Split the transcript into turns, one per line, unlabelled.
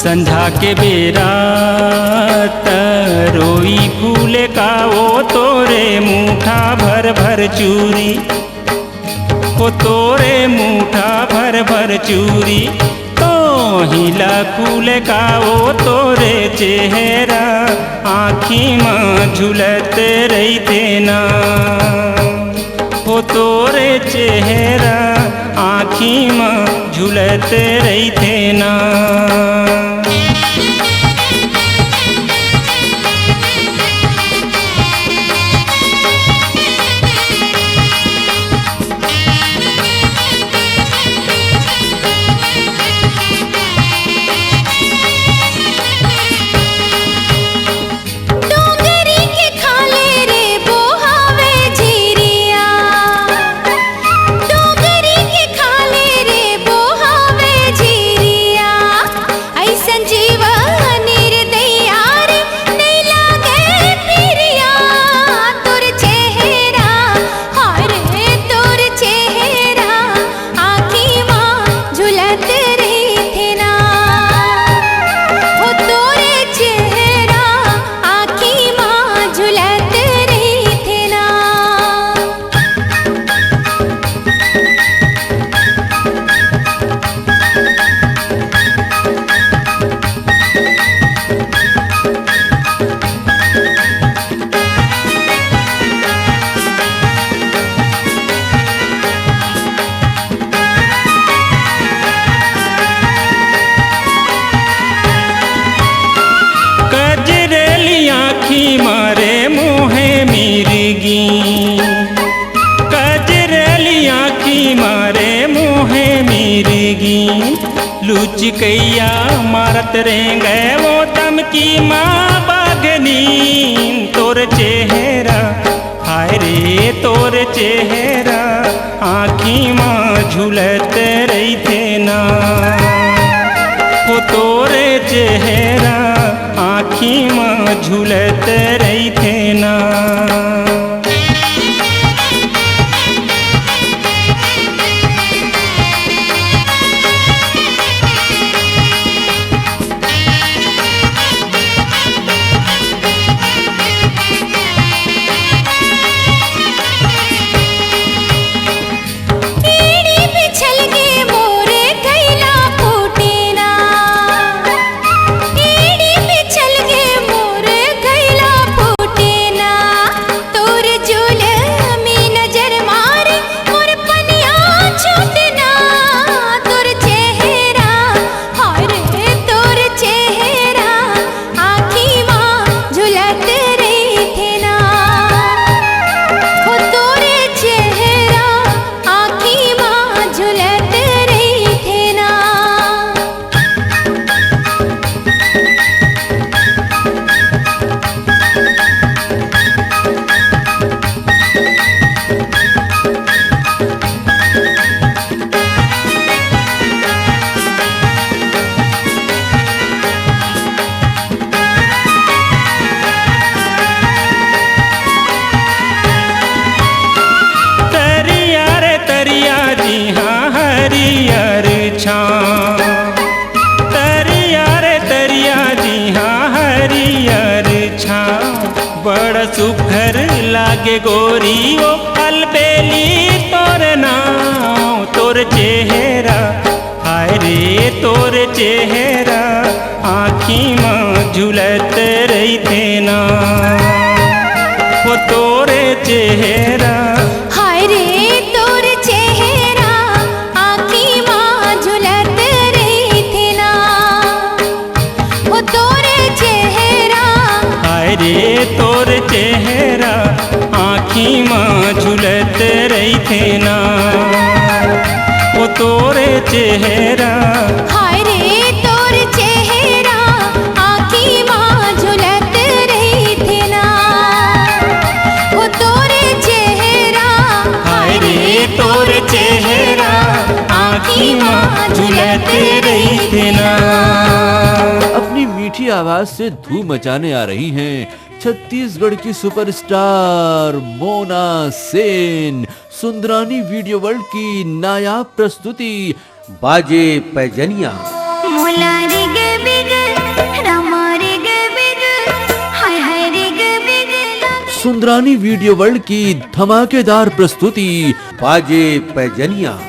संझा के बेरा तरोई फूल का वो तोरे मुठा भर भर चूरी, वो तोरे मुठा भर भर चूरी। तो हिला फूल का वो तोरे चेहरा आँखी में झुलत रही थे ना, वो तोरे चेहरा आँखी में झुलत रही थे ना। मारे मुहे मिर्गी, कजरेली आँखी मारे मुहे मिर्गी। लुचकैया मारत रेंगे वो तमकी माँ बागनी। तोर चेहरा हाय रे तोर चेहरा आँखी माँ झुलत रही थे ना, वो तोरे चेहरा आँखी माँ झुलत रही थे ना। बड़ सुघर लागे गोरी वो अलबेली तोर नाम। तोर चेहरा हाय रे तोर चेहरा आँखी में झुलत रही थे ना, वो तो तोरे चेहरा।
हाय रे तोर चेहरा आँखी माँ झुलत रही थे ना, वो तोरे चेहरा।
हाय रे तोर चेहरा आँखी माँ झुलत रही थे ना, वो तोरे चेहरा।
हाय रे तोर चेहरा आँखी माँ झुलत रही थे ना, वो तोरे चेहरा।
हाय रे तोर चेहरा आँखी माँ झुलत रही थे ना।
अपनी मीठी आवाज से धूम मचाने आ रही हैं छत्तीसगढ़ की सुपरस्टार मोना सेन। सुंदरानी वीडियो वर्ल्ड की नायाब प्रस्तुति बाजे पैजनिया।
मोला रे ग बिग रमा रे ग बिग हाय हाय रे ग बिग।
सुंदरानी वीडियो वर्ल्ड की धमाकेदार प्रस्तुति बाजे पैजनिया।